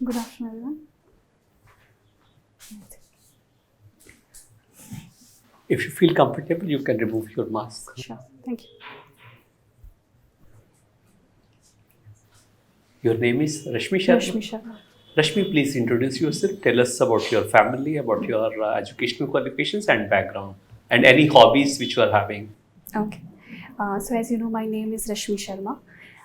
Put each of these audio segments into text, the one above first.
Good afternoon, everyone. If you feel comfortable, you can remove your mask. Sure, thank you. Your name is Rashmi Sharma? Rashmi Sharma. Rashmi, please introduce yourself. Tell us about your family, about your educational qualifications and background, and any hobbies which you are having. Okay. So as you know, my name is Rashmi Sharma.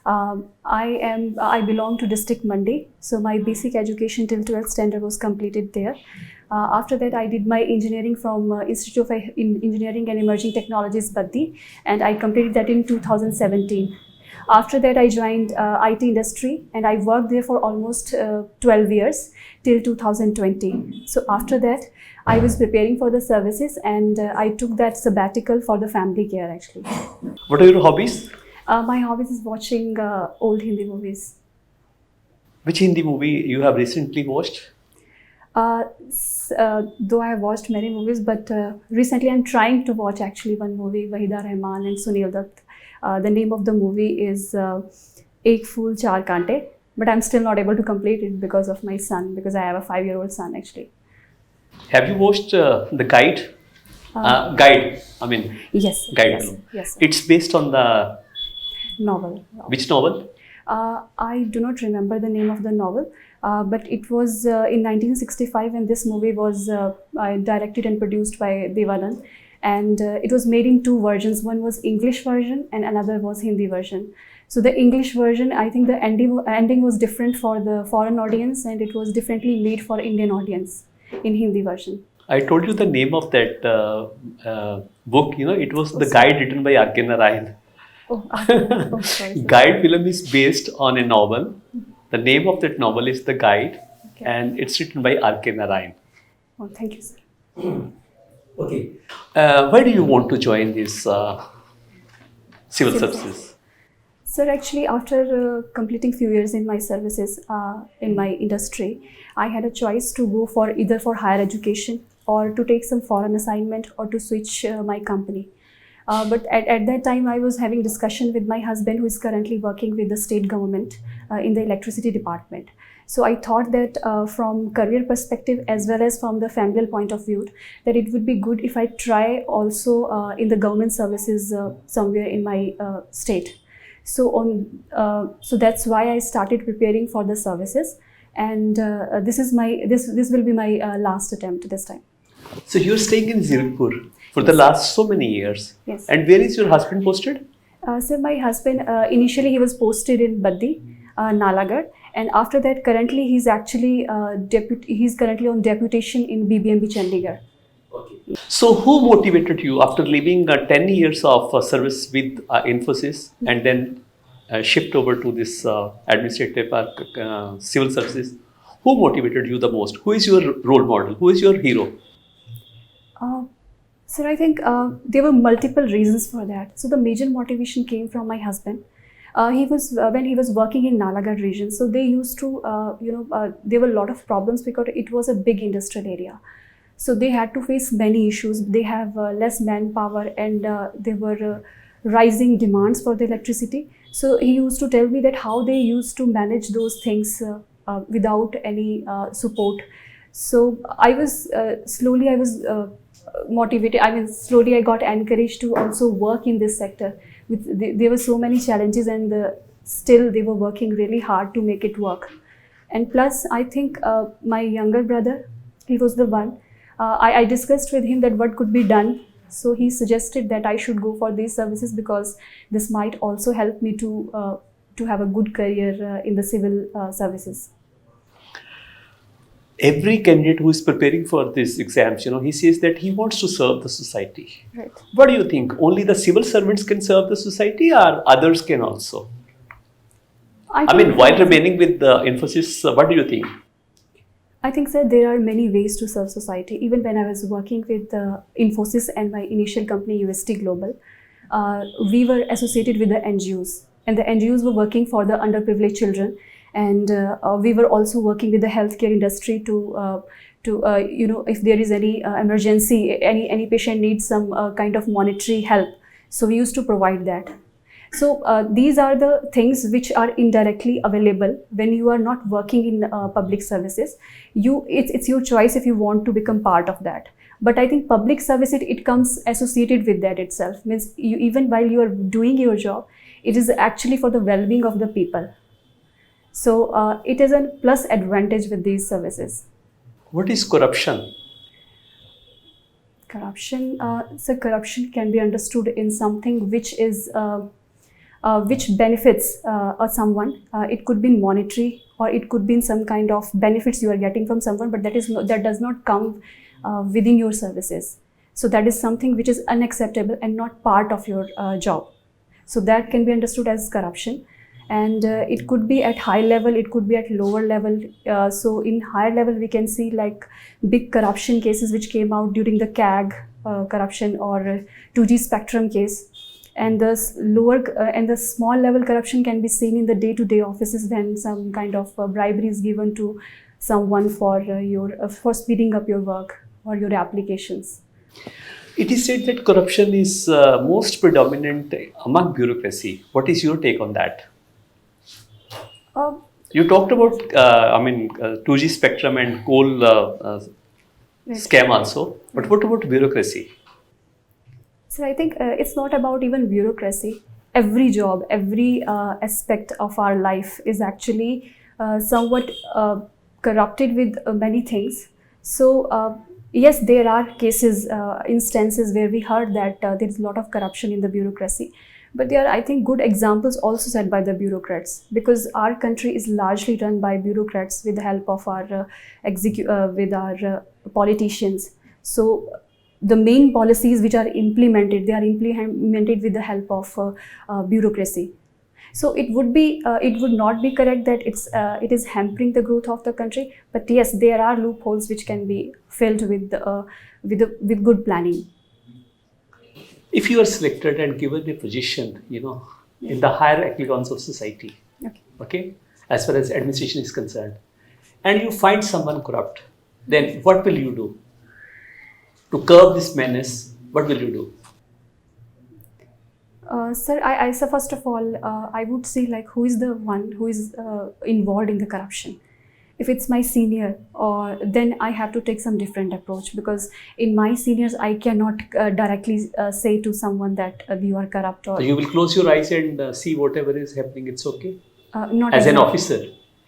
I belong to district Mandi. So my basic education till 12th standard was completed there. After that, I did my engineering from Institute of Engineering and Emerging Technologies, Baddi, and I completed that in 2017. After that, I joined IT industry and I worked there for almost 12 years till 2020. So after that, I was preparing for the services and I took that sabbatical for the family care actually. What are your hobbies? My hobbies is watching old Hindi movies. Which Hindi movie you have recently watched? Though I have watched many movies, but recently I'm trying to watch actually one movie, Wahida Rahman and Sunil Dutt. The name of the movie is Ek Phool Char Kaante, but I'm still not able to complete it because of my son, because I have a 5-year-old son actually. Have you watched the Guide? Guide, I mean. Yes. Guide Yes. film. Yes. Sir. It's based on the... Novel. Which novel? I do not remember the name of the novel, but it was in 1965 and this movie was directed and produced by Devanand. And it was made in 2 versions. One was English version and another was Hindi version. So the English version, I think the ending was different for the foreign audience and it was differently made for Indian audience in Hindi version. I told you the name of that book, it was The Guide written by R.K. Narayan. Sorry. Guide film is based on a novel. The name of that novel is The Guide, Okay. and it's written by R.K. Narayan. Oh, thank you, sir. Okay. Why do you want to join this civil services? Sir, actually, after completing few years in my services in my industry, I had a choice to go for either for higher education or to take some foreign assignment or to switch my company. But at that time, I was having discussion with my husband, who is currently working with the state government in the electricity department. So I thought that from career perspective as well as from the familial point of view, that it would be good if I try also in the government services somewhere in my state. So that's why I started preparing for the services, and this will be my last attempt this time. So you're staying in Zirpur for the last so many years. Yes. And where is your husband posted? So my husband, initially he was posted in Baddi, Nalagarh, and after that currently he's actually he's currently on deputation in BBMB Chandigarh. Okay. So who motivated you after leaving 10 years of service with Infosys and then shift over to this administrative civil services? Who motivated you the most? Who is your role model? Who is your hero? Sir, I think there were multiple reasons for that. So the major motivation came from my husband. When he was working in Nalagarh region, so they used to, there were a lot of problems because it was a big industrial area. So they had to face many issues. They have less manpower and there were rising demands for the electricity. So he used to tell me that how they used to manage those things without any support. So I was slowly motivated. Slowly I got encouraged to also work in this sector. There were so many challenges and still they were working really hard to make it work. And plus, I think my younger brother, he was the one. I discussed with him that what could be done. So he suggested that I should go for these services because this might also help me to have a good career in the civil services. Every candidate who is preparing for these exams, he says that he wants to serve the society. Right. What do you think? Only the civil servants can serve the society or others can also? I mean, while remaining with the Infosys, what do you think? I think, sir, there are many ways to serve society. Even when I was working with Infosys and my initial company, UST Global, we were associated with the NGOs. And the NGOs were working for the underprivileged children. And we were also working with the healthcare industry to if there is any emergency, any patient needs some kind of monetary help. So we used to provide that. So these are the things which are indirectly available when you are not working in public services. It's your choice if you want to become part of that. But I think public service, it comes associated with that itself. Means even while you are doing your job, it is actually for the well-being of the people. So it is a plus advantage with these services. What is corruption? Corruption, so corruption can be understood in something which is which benefits someone. It could be monetary, or it could be in some kind of benefits you are getting from someone, but that does not come within your services. So that is something which is unacceptable and not part of your job. So that can be understood as corruption. And it could be at high level, it could be at lower level. So in higher level, we can see like big corruption cases which came out during the CAG corruption or 2G spectrum case. And the lower and the small level corruption can be seen in the day-to-day offices when some kind of bribery is given to someone for for speeding up your work or your applications. It is said that corruption is most predominant among bureaucracy. What is your take on that? You talked about, 2G spectrum and coal scam also. But what about bureaucracy? So I think it's not about even bureaucracy. Every job, every aspect of our life is actually somewhat corrupted with many things. So yes, there are cases, instances where we heard that there's a lot of corruption in the bureaucracy. But there are, I think, good examples also set by the bureaucrats, because our country is largely run by bureaucrats with the help of our politicians. So the main policies which are implemented, they are implemented with the help of bureaucracy. So it would not be correct that it is hampering the growth of the country. But yes, there are loopholes which can be filled with good planning. If you are selected and given a position, in the higher echelons of society, okay, as far as administration is concerned, and you find someone corrupt, then what will you do? To curb this menace, what will you do? Sir, so first of all, I would say like who is the one who is involved in the corruption. If it's my senior, or then I have to take some different approach, because in my seniors I cannot directly say to someone that you are corrupt. Or so you will close your eyes and see whatever is happening. It's okay. Not as exactly. An officer,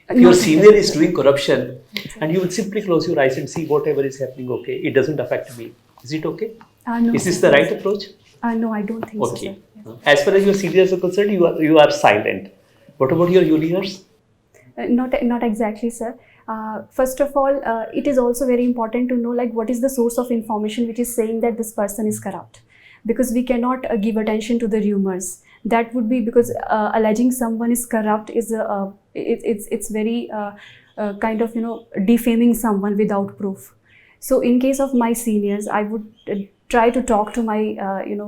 if your senior is doing corruption, and you will simply close your eyes and see whatever is happening. Okay, it doesn't affect me. Is it okay? No. Is this the right approach? No, I don't think so, sir. Yes. As far as your seniors are concerned, you are silent. What about your juniors? Not exactly, sir. First of all, it is also very important to know like what is the source of information which is saying that this person is corrupt, because we cannot give attention to the rumors. That would be because alleging someone is corrupt is it's very kind of defaming someone without proof. So in case of my seniors, I would try to talk to my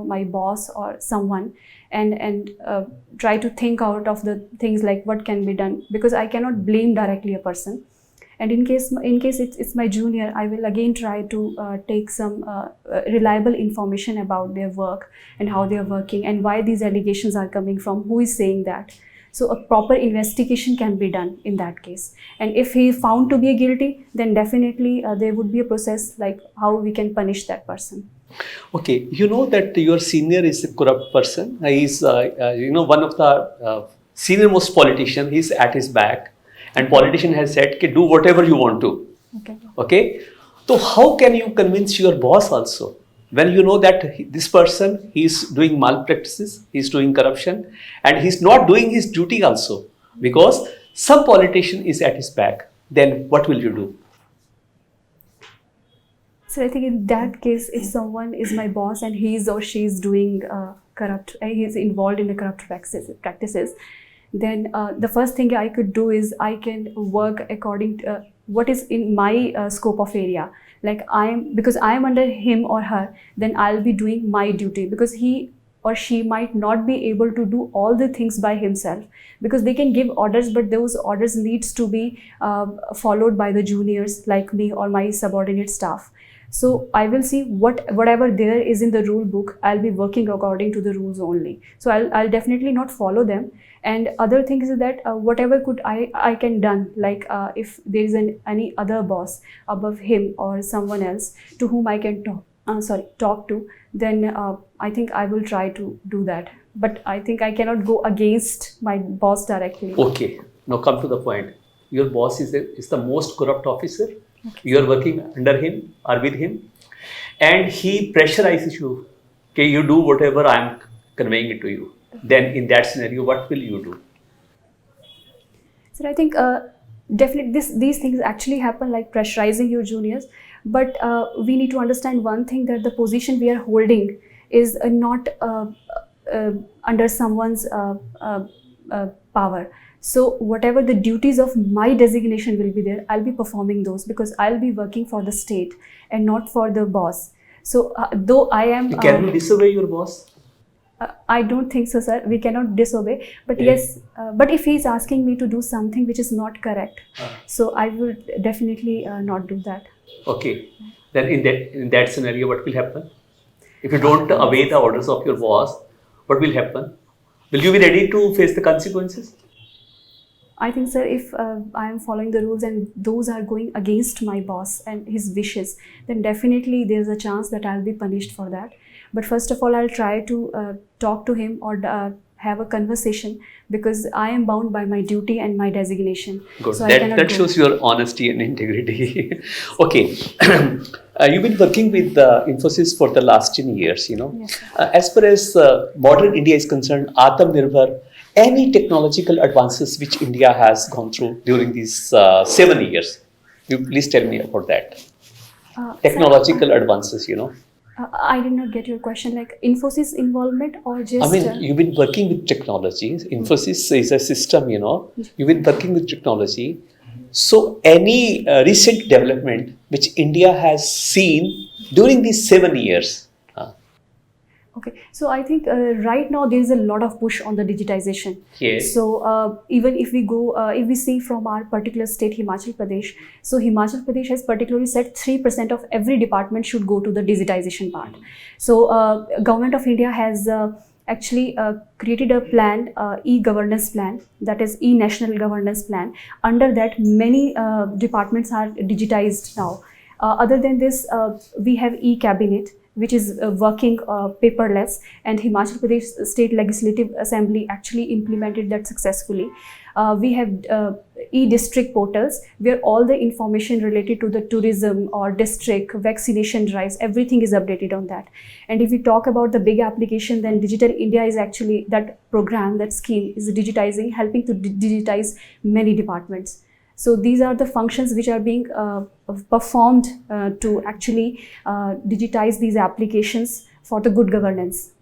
my boss or someone and try to think out of the things like what can be done, because I cannot blame directly a person. And in case it's my junior, I will again try to take some reliable information about their work and how they are working and why these allegations are coming from, who is saying that. So a proper investigation can be done in that case. And if he is found to be guilty, then definitely there would be a process like how we can punish that person. Okay, you know that your senior is a corrupt person. He is, one of the senior most politician. He's at his back, and politician has said, "Okay, do whatever you want to." Okay. So how can you convince your boss also when you know that this person he's doing malpractices, he's doing corruption, and he's not doing his duty also because some politician is at his back? Then what will you do? So I think in that case, if someone is my boss and he is or she is doing he is involved in the corrupt practices, then the first thing I could do is I can work according to what is in my scope of area. Like because I am under him or her, then I'll be doing my duty, because he or she might not be able to do all the things by himself, because they can give orders, but those orders needs to be followed by the juniors like me or my subordinate staff. So I will see whatever there is in the rule book, I'll be working according to the rules only. So I'll definitely not follow them. And other things is that whatever could I can done, like if there is any other boss above him or someone else to whom I can talk to, then I think I will try to do that. But I think I cannot go against my boss directly. Okay, now come to the point. Your boss is the most corrupt officer. Okay. You are working under him or with him, and he pressurizes you. Okay, you do whatever I am conveying it to you. Then in that scenario, what will you do? So I think definitely these things actually happen, like pressurizing your juniors. But we need to understand one thing, that the position we are holding is not under someone's power. So whatever the duties of my designation will be there, I'll be performing those, because I'll be working for the state and not for the boss. So though I am... Can you disobey your boss? I don't think so, sir. We cannot disobey. But yes, but if he's asking me to do something which is not correct, so I will definitely not do that. Okay. Then in that scenario, what will happen? If you don't obey the orders of your boss, what will happen? Will you be ready to face the consequences? I think, sir, if I am following the rules and those are going against my boss and his wishes, then definitely there's a chance that I'll be punished for that. But first of all, I'll try to talk to him or have a conversation, because I am bound by my duty and my designation. Good. So that shows your honesty and integrity. Okay. You've been working with Infosys for the last 10 years, you know. Yes, As far as modern India is concerned, Atmanirbhar, any technological advances which India has gone through during these 7 years? You please tell me about that. Technological advances, you know. I did not get your question, like Infosys involvement or just... I mean, you've been working with technology. Infosys is a system, you know. You've been working with technology. So any recent development which India has seen during these 7 years? Okay, so I think right now there is a lot of push on the digitization. Yes. So even if we go, if we see from our particular state, Himachal Pradesh, so Himachal Pradesh has particularly said 3% of every department should go to the digitization part. So Government of India has actually created a plan, e-governance plan, that is e-national governance plan. Under that, many departments are digitized now. Other than this, we have e-cabinet, which is working paperless, and Himachal Pradesh State Legislative Assembly actually implemented that successfully. We have e-district portals, where all the information related to the tourism or district vaccination drives, everything is updated on that. And if we talk about the big application, then Digital India is actually that program, that scheme is digitizing, helping to digitize many departments. So these are the functions which are being performed to actually digitize these applications for the good governance.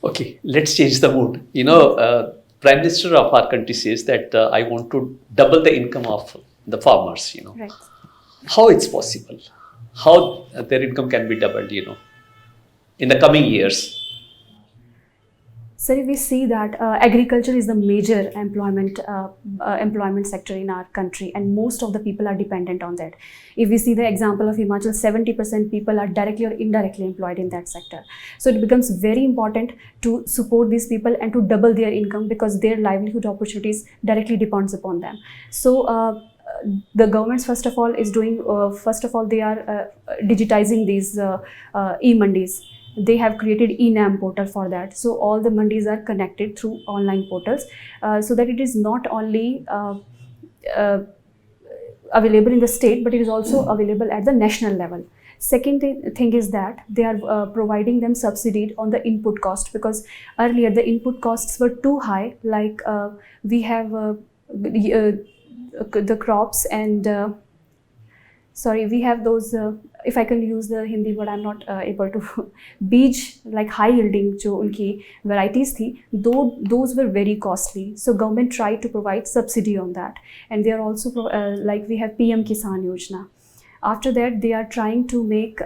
Okay, let's change the mood. You know, Prime Minister of our country says that I want to double the income of the farmers, you know. Right. How it's possible? How their income can be doubled, you know, in the coming years? So if we see that agriculture is the major employment sector in our country, and most of the people are dependent on that. If we see the example of Himachal, 70% people are directly or indirectly employed in that sector. So it becomes very important to support these people and to double their income, because their livelihood opportunities directly depends upon them. So the government first of all is doing, they are digitizing these e-mandis. They have created e-NAM portal for that. So all the mandis are connected through online portals, so that it is not only available in the state, but it is also available at the national level. Second thing is that they are providing them subsidy on the input cost, because earlier the input costs were too high. Like we have the crops and we have those, if I can use the Hindi word, I'm not able to, beej, like high yielding jo unki varieties thi, though those were very costly. So government tried to provide subsidy on that. And they are also, like we have PM Kisan Yojana. After that, they are trying to make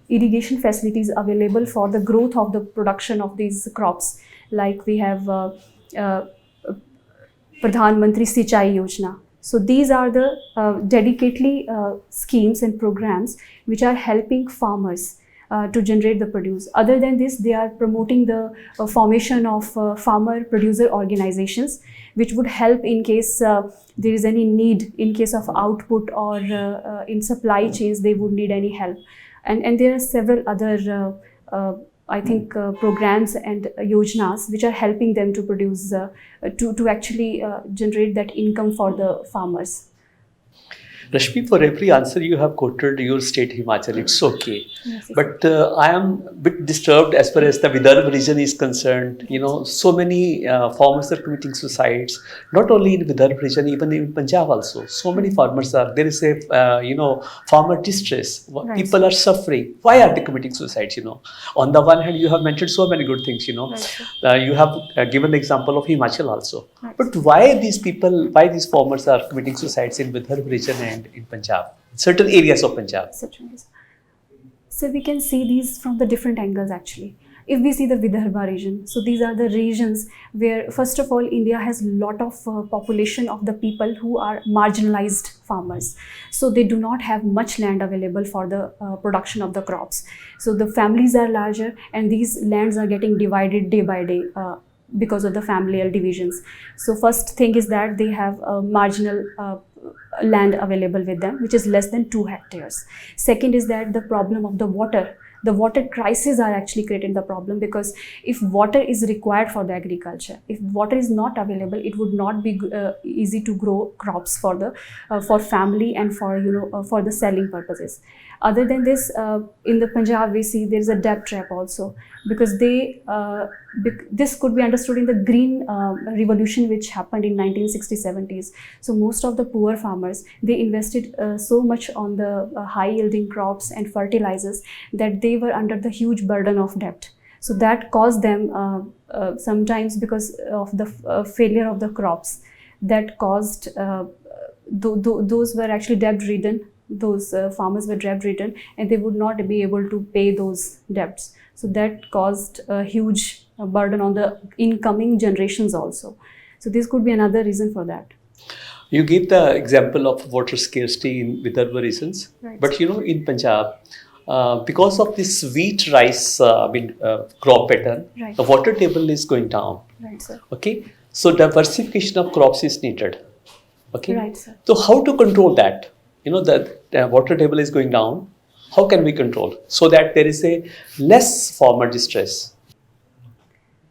irrigation facilities available for the growth of the production of these crops. Like we have Pradhan Mantri Sinchai Yojana. So these are the dedicatedly schemes and programs which are helping farmers to generate the produce. Other than this, they are promoting the formation of farmer producer organizations, which would help in case there is any need in case of output, or in supply chains they would need any help. And there are several other I think programs and yojnas which are helping them to produce to actually generate that income for the farmers. Rashmi, for every answer you have quoted your state Himachal, it's okay. Yes, But I am a bit disturbed as far as the Vidarbha region is concerned. You know, so many farmers are committing suicides, not only in Vidarbha region, even in Punjab also. So many farmers are, there is a, farmer distress. Right. People are suffering. Why are they committing suicides, On the one hand, you have mentioned so many good things, Right. You have given the example of Himachal also. Right. But why these farmers are committing suicides in Vidarbha region and in Punjab, certain areas of Punjab? So we can see these from the different angles actually. If we see the Vidarbha region, so these are the regions where, first of all, India has a lot of population of the people who are marginalized farmers. So they do not have much land available for the production of the crops. So the families are larger and these lands are getting divided day by day because of the familial divisions. So first thing is that they have marginal land available with them, which is less than 2 hectares. Second is that the problem of the water crisis are actually creating the problem, because if water is required for the agriculture, if water is not available, it would not be easy to grow crops for the for family and for for the selling purposes. Other than this, in the Punjab we see there is a debt trap also, because this could be understood in the green revolution which happened in 1960-70s. So most of the poor farmers, they invested so much on the high yielding crops and fertilizers that they were under the huge burden of debt. So that caused them sometimes, because of the failure of the crops, that caused those were actually debt ridden. Those farmers were debt ridden and they would not be able to pay those debts. So that caused a huge burden on the incoming generations also. So this could be another reason for that. You gave the example of water scarcity in Vidarbha regions, Right. But in Punjab, because of this wheat rice crop pattern, Right. the water table is going down. Right, sir. Okay, so diversification of crops is needed. Okay, Right, sir. So how to control that? The water table is going down. How can we control so that there is a less farmer distress?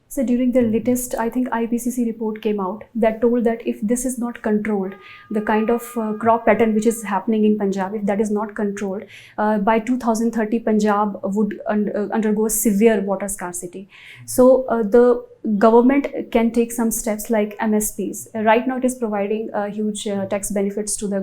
So during the latest, I think IPCC report came out that told that if this is not controlled, the kind of crop pattern which is happening in Punjab, if that is not controlled, by 2030 Punjab would undergo severe water scarcity. So the government can take some steps like MSPs. Right now it is providing huge tax benefits to the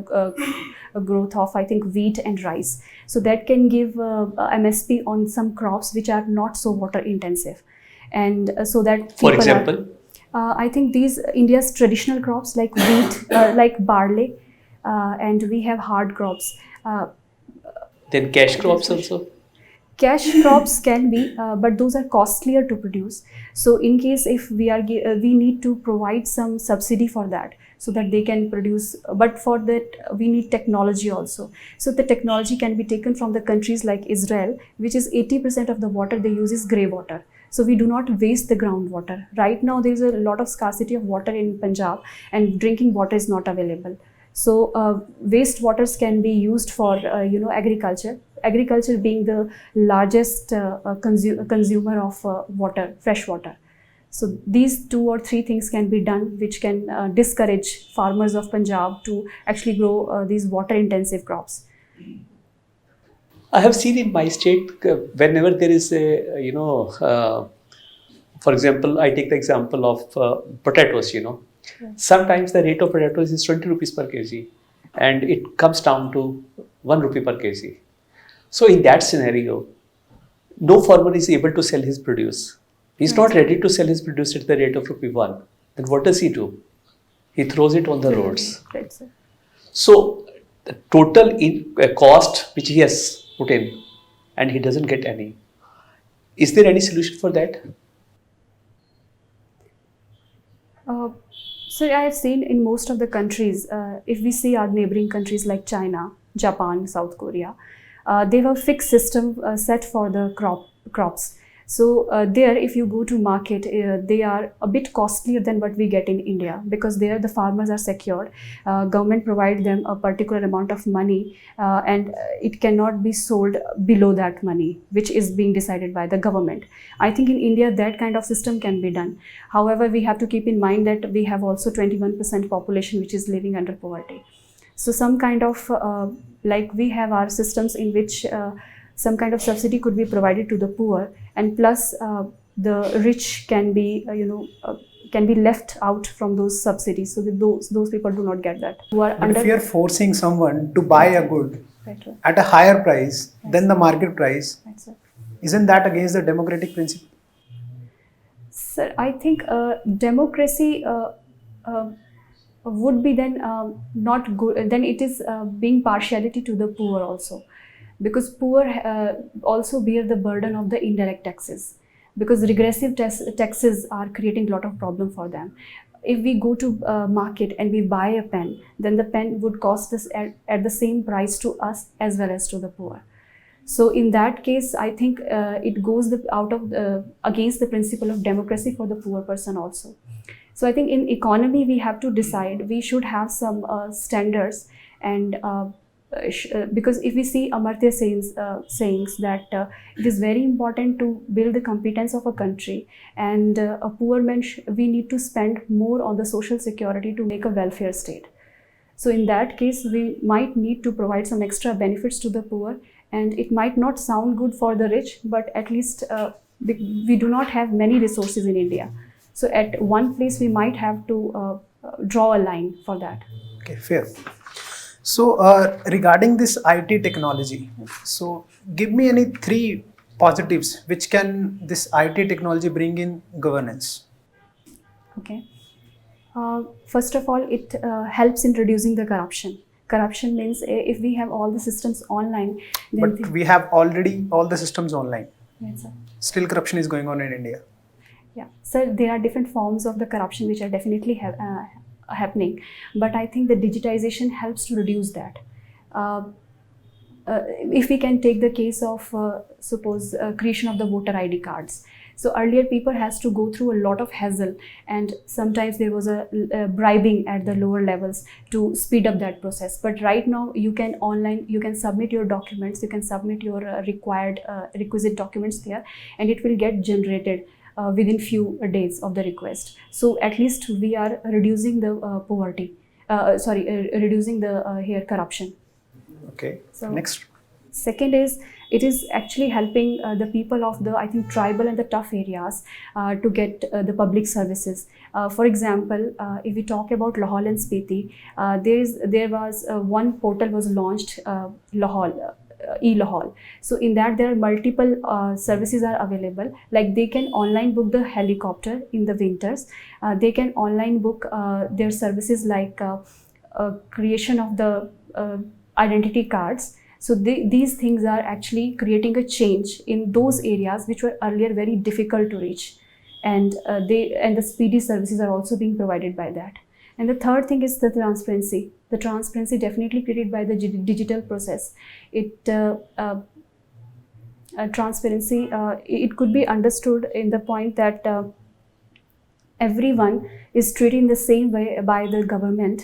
growth of, I think, wheat and rice. So that can give MSP on some crops which are not so water intensive. And so that for example, I think these India's traditional crops like wheat, like barley, and we have hard crops. Then cash crops also. Cash crops can be, but those are costlier to produce. So in case if we need to provide some subsidy for that, so that they can produce, but for that we need technology also. So the technology can be taken from the countries like Israel, which is 80% of the water they use is grey water. So we do not waste the groundwater. Right now there is a lot of scarcity of water in Punjab and drinking water is not available. So waste waters can be used for agriculture. Agriculture being the largest consumer of water, fresh water. So these 2 or 3 things can be done, which can discourage farmers of Punjab to actually grow these water intensive crops. I have seen in my state, whenever there is a, for example, I take the example of potatoes, Sometimes the rate of potatoes is 20 rupees per kg and it comes down to 1 rupee per kg. So in that scenario, no farmer is able to sell his produce. He's not ready to sell his produce at the rate of rupee 1. Then what does he do? He throws it on the roads. Right, sir. So the total cost which he has put in and he doesn't get any. Is there any solution for that? So I have seen in most of the countries, if we see our neighboring countries like China, Japan, South Korea, they have a fixed system set for the crops. So there, if you go to market, they are a bit costlier than what we get in India, because there the farmers are secured. Government provide them a particular amount of money, and it cannot be sold below that money, which is being decided by the government. I think in India that kind of system can be done. However, we have to keep in mind that we have also 21% population which is living under poverty. So some kind of like we have our systems in which some kind of subsidy could be provided to the poor, and plus the rich can be can be left out from those subsidies, so that those people do not get that. Who are But if you are forcing someone to buy a good Right, right. at a higher price than the market price, Right, sir. isn't that against the democratic principle? Sir, I think democracy would be then not good. Then it is being partiality to the poor also, because poor also bear the burden of the indirect taxes, because regressive taxes are creating a lot of problem for them. If we go to market and we buy a pen, then the pen would cost us at the same price to us as well as to the poor. So in that case, I think it goes against the principle of democracy for the poor person also. So I think in economy we have to decide, we should have some standards, and because if we see Amartya sayings that it is very important to build the competence of a country, and a poor man we need to spend more on the social security to make a welfare state. So in that case, we might need to provide some extra benefits to the poor, and it might not sound good for the rich, but at least we do not have many resources in India. So at one place we might have to draw a line for that. Okay, fair. So regarding this IT technology, so give me any 3 positives which can this IT technology bring in governance. Okay. First of all, it helps in reducing the corruption. Corruption means if we have all the systems online, then But we have already all the systems online. Yes, sir. Still corruption is going on in India. Yeah, so there are different forms of the corruption which are definitely happening, but I think the digitization helps to reduce that. If we can take the case of suppose creation of the voter ID cards. So earlier people has to go through a lot of hassle, and sometimes there was a bribing at the lower levels to speed up that process. But right now you can online, you can submit your documents, you can submit your requisite documents there, and it will get generated within few days of the request. So at least we are reducing the reducing the here corruption. Okay. So next. Second is, it is actually helping the people of the, I think, tribal and the tough areas to get the public services. For example, if we talk about Lahaul and Spiti, there was one portal was launched, Lahaul. E-Lahaul. So in that there are multiple services are available, like they can online book the helicopter in the winters, they can online book their services like creation of the identity cards. So these things are actually creating a change in those areas which were earlier very difficult to reach, and the speedy services are also being provided by that. And the third thing is the transparency. The transparency definitely created by the digital process. Transparency, it could be understood in the point that everyone is treated in the same way by the government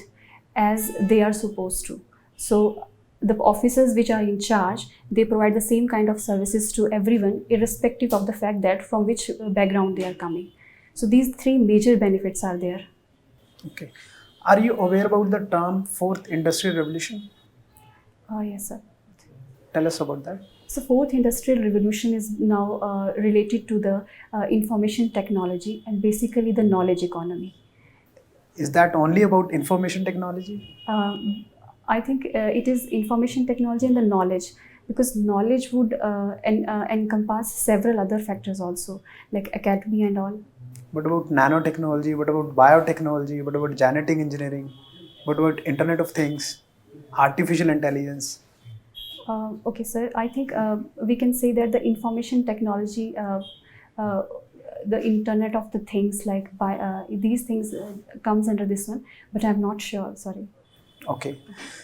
as they are supposed to. So the officers which are in charge, they provide the same kind of services to everyone, irrespective of the fact that from which background they are coming. So these 3 major benefits are there. Okay. Are you aware about the term 4th Industrial Revolution? Yes, sir. Tell us about that. So 4th Industrial Revolution is now related to the information technology and basically the knowledge economy. Is that only about information technology? I think it is information technology and the knowledge, because knowledge would encompass several other factors also, like academy and all. What about nanotechnology? What about biotechnology? What about genetic engineering? What about Internet of Things? Artificial intelligence? Okay, sir. I think we can say that the information technology the Internet of the Things, like by these things comes under this one, but I'm not sure. Sorry. Okay.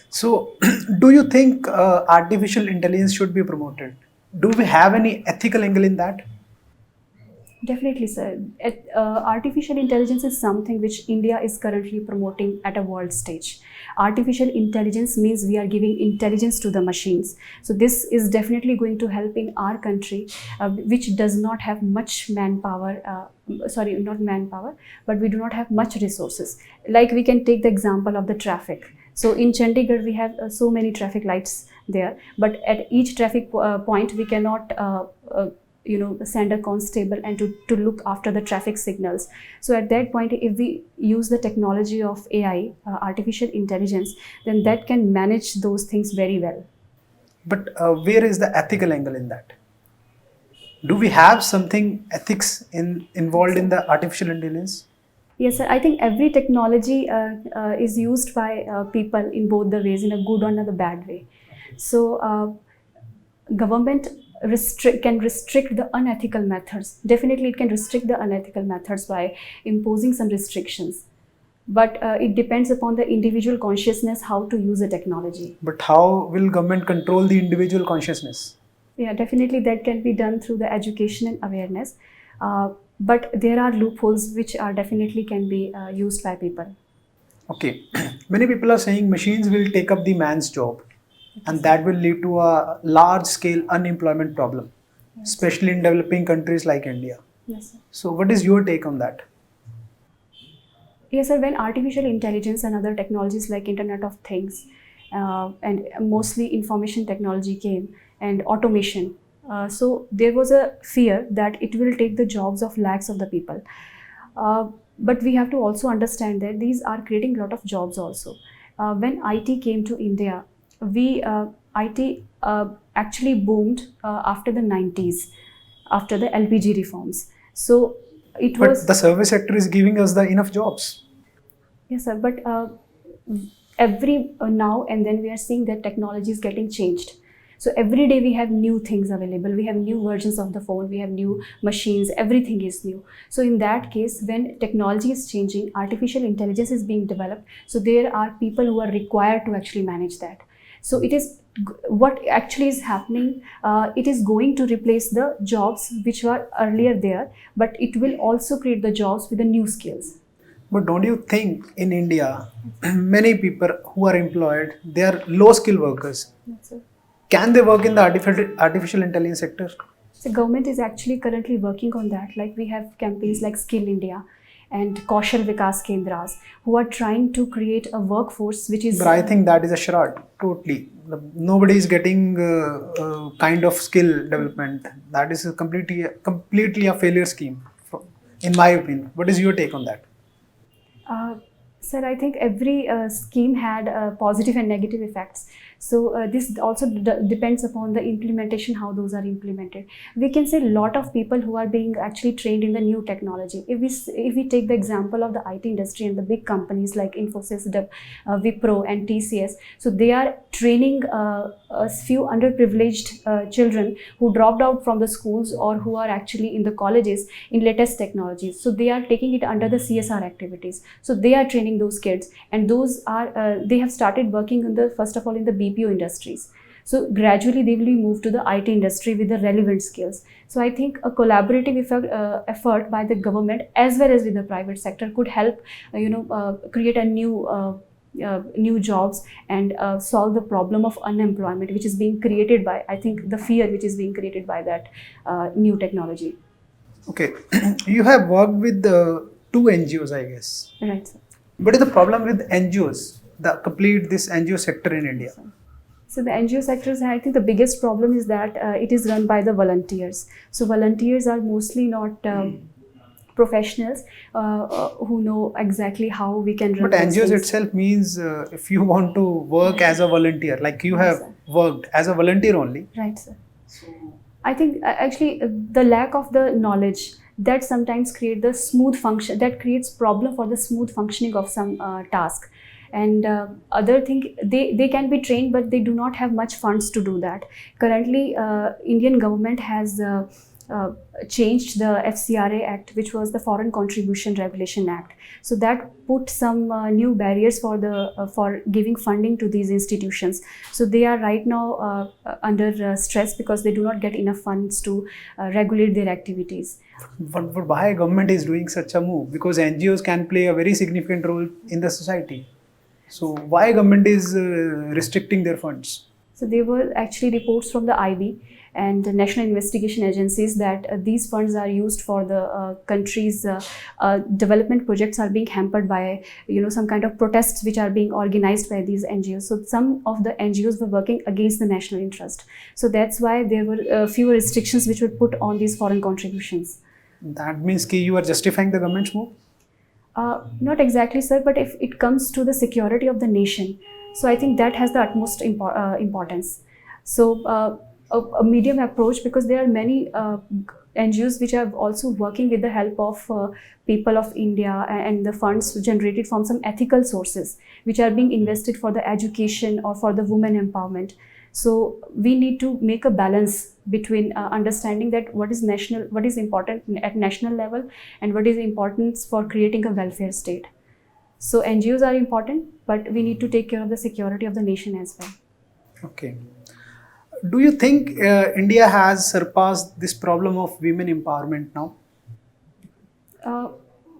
So, do you think artificial intelligence should be promoted? Do we have any ethical angle in that? Definitely, sir. Artificial intelligence is something which India is currently promoting at a world stage. Artificial intelligence means we are giving intelligence to the machines. So this is definitely going to help in our country, which does not have much manpower. Sorry, not manpower, but we do not have much resources. Like we can take the example of the traffic. So in Chandigarh, we have so many traffic lights there, but at each traffic point, we cannot send a constable and to look after the traffic signals. So at that point, if we use the technology of AI, artificial intelligence, then that can manage those things very well. But where is the ethical angle in that? Do we have something ethics involved in the artificial intelligence? Yes, sir. I think every technology is used by people in both the ways, in a good or in a bad way. So government can restrict the unethical methods. Definitely, it can restrict the unethical methods by imposing some restrictions. But it depends upon the individual consciousness how to use the technology. But how will government control the individual consciousness? Yeah, definitely that can be done through the education and awareness. But there are loopholes which are definitely can be used by people. Okay. Many people are saying machines will take up the man's job, and that will lead to a large scale unemployment problem, Yes. especially in developing countries like India. Yes, sir. So, what is your take on that? Yes, sir. When artificial intelligence and other technologies like Internet of Things and mostly information technology came and automation, so there was a fear that it will take the jobs of lakhs of the people. But we have to also understand that these are creating a lot of jobs also. When IT came to India, IT actually boomed after the 90s, after the LPG reforms. So it But was. the service sector is giving us the enough jobs. Yes, sir. But every now and then we are seeing that technology is getting changed. So every day we have new things available. We have new versions of the phone. We have new machines. Everything is new. So in that case, when technology is changing, artificial intelligence is being developed. So there are people who are required to actually manage that. So it is what actually is happening. It is going to replace the jobs which were earlier there, but it will also create the jobs with the new skills. But don't you think in India, many people who are employed, they are low skill workers. That's it. Can they work in the artificial intelligence sector? So government is actually currently working on that. Like we have campaigns like Skill India and Kaushal Vikas Kendras who are trying to create a workforce which is. But I think that is a charade, totally. Nobody is getting kind of skill development. That is completely a failure scheme, in my opinion. What is your take on that? Sir, I think every scheme had positive and negative effects. So this also depends upon the implementation, how those are implemented. We can say a lot of people who are being actually trained in the new technology. If we take the example of the IT industry and the big companies like Infosys, Wipro and TCS, so they are training a few underprivileged children who dropped out from the schools or who are actually in the colleges in latest technologies. So they are taking it under the CSR activities. So they are training those kids, and those are they have started working in the first of all in the BPO industries. So gradually they will be moved to the IT industry with the relevant skills. So I think a collaborative effort by the government as well as with the private sector could help create a new jobs and solve the problem of unemployment which is being created by, I think, the fear which is being created by that new technology. Okay, you have worked with two NGOs, I guess. Right, sir. What is the problem with NGOs, this NGO sector in India? So the NGO sectors, I think the biggest problem is that it is run by the volunteers. So volunteers are mostly not professionals who know exactly how we can run. But NGOs itself means if you want to work as a volunteer, like you have worked as a volunteer only. Right, sir. I think actually the lack of the knowledge that sometimes create the smooth function, that creates problem for the smooth functioning of some task. And other thing, they can be trained, but they do not have much funds to do that. Currently, Indian government has changed the FCRA Act, which was the Foreign Contribution Regulation Act. So that put some new barriers for giving funding to these institutions. So they are right now under stress because they do not get enough funds to regulate their activities. But why government is doing such a move? Because NGOs can play a very significant role in the society. So why government is restricting their funds? So there were actually reports from the IB and the national investigation agencies that these funds are used for the country's development projects are being hampered by some kind of protests which are being organized by these NGOs. So some of the NGOs were working against the national interest. So that's why there were fewer restrictions which were put on these foreign contributions. That means that you are justifying the government's move? Not exactly, sir, but if it comes to the security of the nation, so I think that has the utmost importance. So a medium approach, because there are many NGOs which are also working with the help of people of India and the funds generated from some ethical sources which are being invested for the education or for the women empowerment. So we need to make a balance between understanding that what is important at national level and what is important for creating a welfare state. So NGOs are important, but we need to take care of the security of the nation as well. Okay. Do you think India has surpassed this problem of women empowerment now?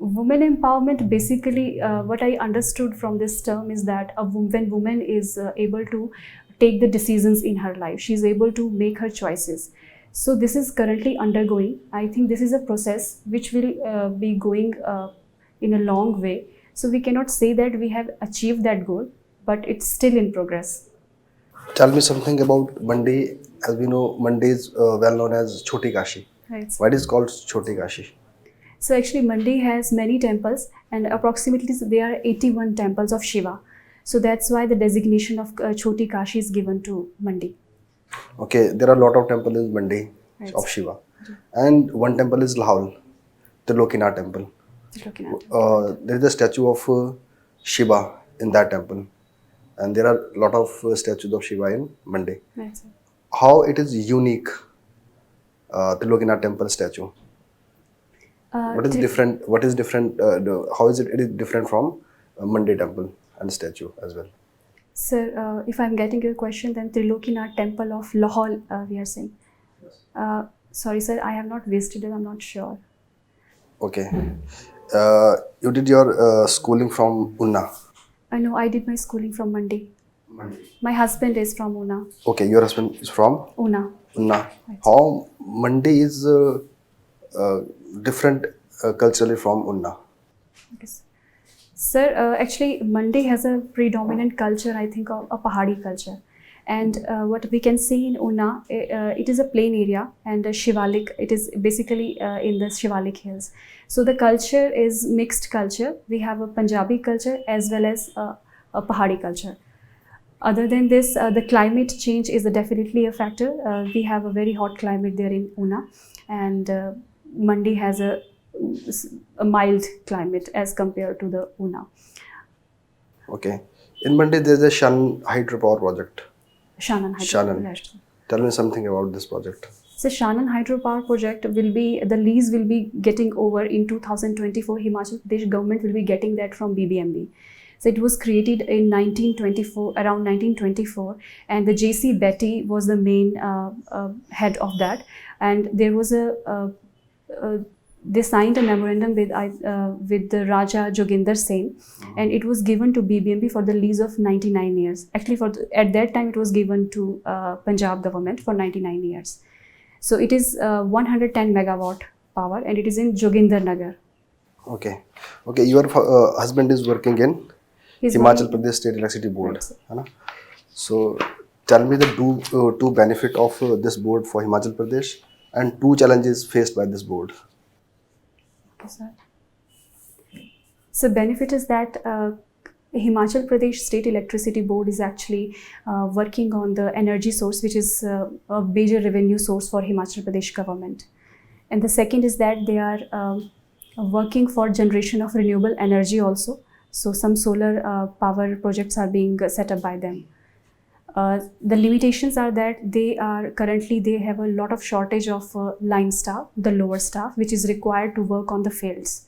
Women empowerment, basically what I understood from this term is that when woman is able to take the decisions in her life, she is able to make her choices. So this is currently undergoing. I think this is a process which will be going in a long way. So we cannot say that we have achieved that goal, but it's still in progress. Tell me something about Mandi. As we know, Mandi is well known as Choti Kashi. Right. Why it is called Choti Kashi? So actually Mandi has many temples, and approximately there are 81 temples of Shiva. So that's why the designation of Choti Kashi is given to Mandi. Okay, there are a lot of temples in Mandi of Shiva. And one temple is Lahore, the Lokinath temple. There is a statue of Shiva in that temple. And there are a lot of statues of Shiva in Mandi. Right. How it is unique, the Lokinath temple statue? What is different? What is different? How is it is different from Mandi temple and statue as well? Sir, if I'm getting your question, then Trilokinath temple of Lahore, we are saying. Sorry, sir, I have not visited it. I'm not sure. Okay. You did your schooling from Unna. No, I did my schooling from Mandi. My husband is from Una. Okay, your husband is from Una. Unna. How Mandi is different culturally from Unna? Yes. Sir, actually Mandi has a predominant culture, I think, of a Pahadi culture. And what we can see in Una, it is a plain area and a Shivalik, it is basically in the Shivalik hills. So the culture is mixed culture. We have a Punjabi culture as well as a Pahadi culture. Other than this, the climate change is definitely a factor. We have a very hot climate there in Una, and Mandi has a mild climate as compared to the Una. Okay. In Mandi, there is a Shan hydropower project. Shannon Shannon. Hydropower. Tell me something about this project. So Shannon hydropower project the lease will be getting over in 2024. Himachal Pradesh government will be getting that from BBMB. So it was created in around 1924, and the J.C. Betty was the main head of that. And there was they signed a memorandum with the Raja Joginder Sen, and it was given to BBMP for the lease of 99 years. Actually, at that time, it was given to Punjab government for 99 years. So it is 110 megawatt power, and it is in Joginder Nagar. Okay. Okay. Your husband is working in Himachal Pradesh State Electricity Board. Right. So tell me the two benefit of this board for Himachal Pradesh and two challenges faced by this board. Okay, sir. So benefit is that Himachal Pradesh State Electricity Board is actually working on the energy source, which is a major revenue source for Himachal Pradesh government. And the second is that they are working for generation of renewable energy also. So some solar power projects are being set up by them. The limitations are that they have a lot of shortage of line staff, the lower staff, which is required to work on the fields.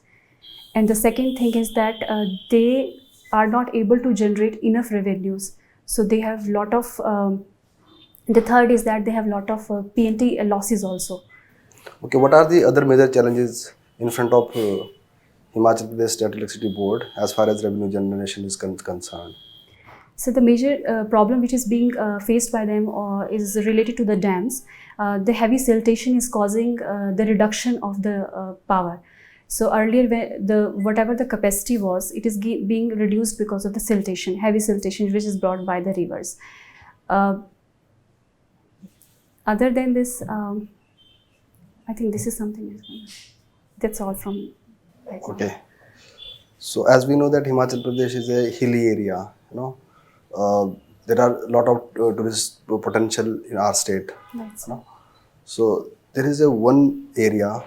And the second thing is that they are not able to generate enough revenues. So they have lot of, the third is that they have lot of P&T losses also. Okay, what are the other major challenges in front of Himachal Pradesh State Electricity Board as far as revenue generation is concerned? So the major problem which is being faced by them is related to the dams. The heavy siltation is causing the reduction of the power. So earlier, whatever the capacity was, it is being reduced because of the siltation, heavy siltation, which is brought by the rivers. Other than this, I think this is something that's all from. Okay. So as we know that Himachal Pradesh is a hilly area, you know, there are a lot of tourist potential in our state. Right. You know? So there is a one area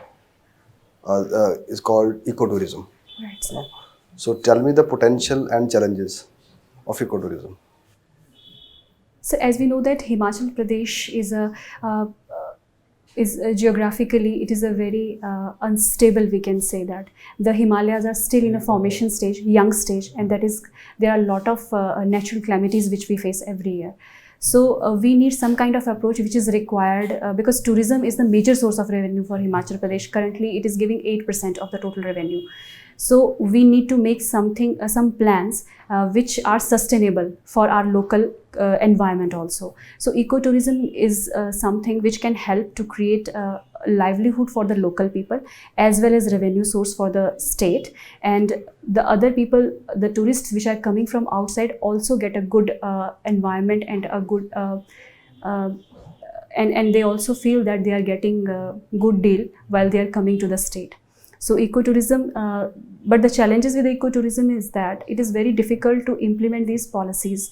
is called ecotourism. Right. You know? So tell me the potential and challenges of ecotourism. So as we know that Himachal Pradesh is geographically, it is a very unstable, we can say that. The Himalayas are still in a formation stage, young stage, and that is, there are a lot of natural calamities which we face every year. So we need some kind of approach which is required because tourism is the major source of revenue for Himachal Pradesh. Currently, it is giving 8% of the total revenue. So we need to make some plans which are sustainable for our local environment also. So ecotourism is something which can help to create livelihood for the local people as well as revenue source for the state, and the other people, the tourists which are coming from outside, also get a good environment and a good and they also feel that they are getting a good deal while they are coming to the state. So ecotourism, but the challenges with ecotourism is that it is very difficult to implement these policies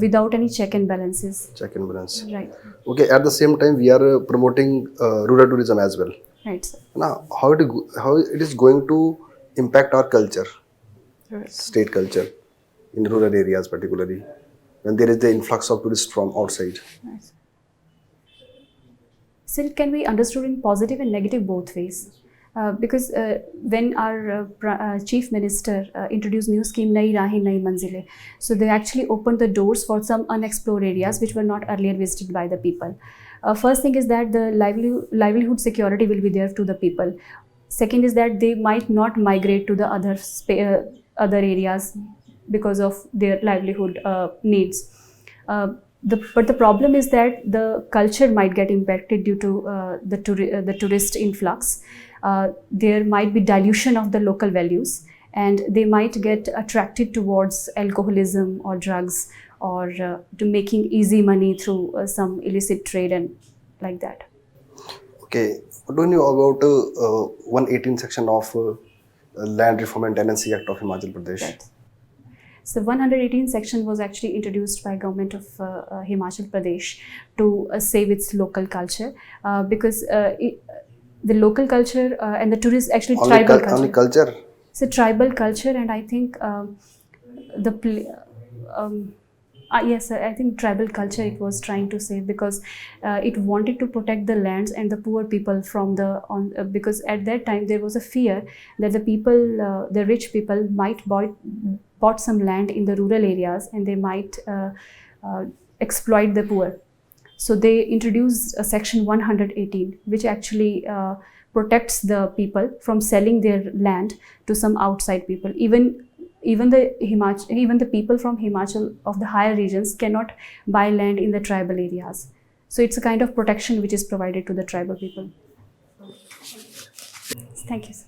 without any check and balances. Check and balance. Right. Okay. At the same time, we are promoting rural tourism as well. Right, sir. Now, how it is going to impact our culture, Right. state culture, in rural areas particularly, when there is the influx of tourists from outside. Right. So it can be understood in positive and negative both ways. Because when our Chief Minister introduced new scheme Nai Rahi Nai Manzile, so they actually opened the doors for some unexplored areas which were not earlier visited by the people. First thing is that the livelihood security will be there to the people. Second is that they might not migrate to the other areas because of their livelihood needs. But the problem is that the culture might get impacted due to the tourist influx. There might be dilution of the local values, and they might get attracted towards alcoholism or drugs, or to making easy money through some illicit trade and like that. Okay, what do you know about 118 section of Land Reform and Tenancy Act of Himachal Pradesh? Right. So 118 section was actually introduced by government of Himachal Pradesh to save its local culture because the local culture and the tourist actually tribal culture. Only culture? It's a tribal culture, and I think yes, I think tribal culture it was trying to save because it wanted to protect the lands and the poor people from because at that time there was a fear that the people, the rich people might bought some land in the rural areas and they might exploit the poor. So they introduced a section 118 which actually protects the people from selling their land to some outside people. Even the people from Himachal of the higher regions cannot buy land in the tribal areas. So it's a kind of protection which is provided to the tribal people. Thank you, sir.